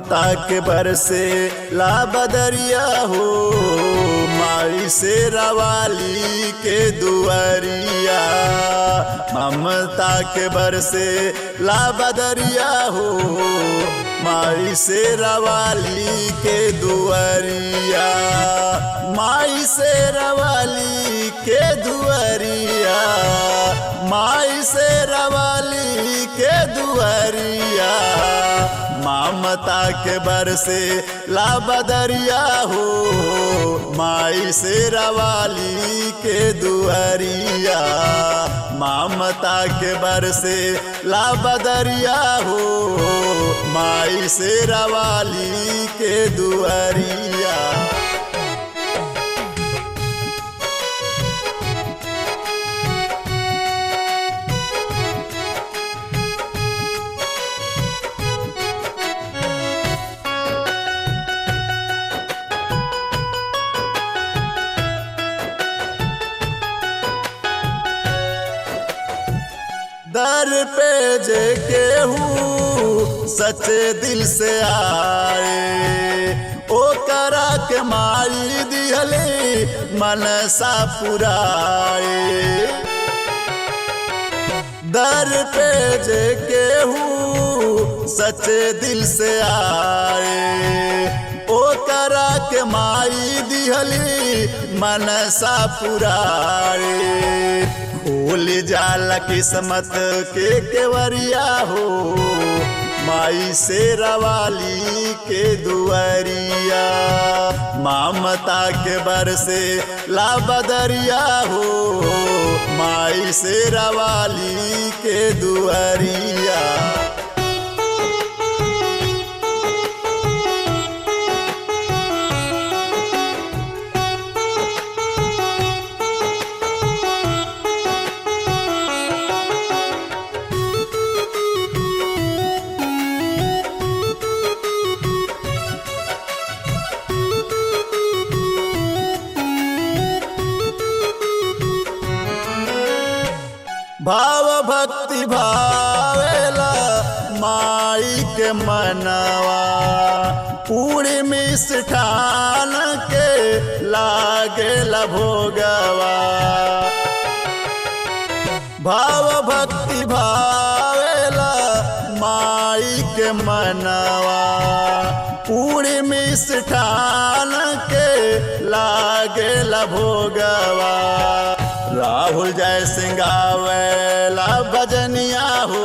ममता के बरसे ला बदरिया हो, माई शेरा वाली के दुआरिया। ममता के बरसे ला बदरिया हो, माई शेरा वाली के दुआरिया। माई शेरा वाली के दुआरिया, माई शेरा वाली के दुआरिया। ममता के बरसे ला बदरिया हो, माई शेरा वाली के दुआरिया। ममता के बरसे ला बदरिया हो, माई शेरा वाली के दुआरिया। दर पे जे केहू सच्चे दिल से आए, ओ करा के माई दिहले मनसा पुराए। दर पे जे केहू सच्चे दिल से आए, ओ करा के माई दिहली मनसा पुराए। खोल जाला किस्मत के केवरिया हो, माई शेरा वाली के दुआरिया। ममता के बरसे ला बदरिया हो, माई शेरा वाली के दुआरिया। भाव भक्ति भावेला माई के मनवा, पूरी मिष्ठान के लागेला भोगवा। भाव भक्ति भावेला माई के मनवा, पूरी मिष्ठान के लागेला भोगवा। राहुल जय सिंगावेला भजनिया हो,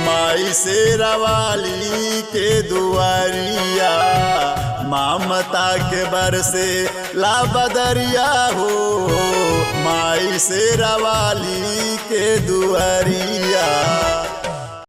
माई शेरा वाली के दुआरिया। ममता के बरसे ला बदरिया हो, माई शेरा वाली के दुआरिया।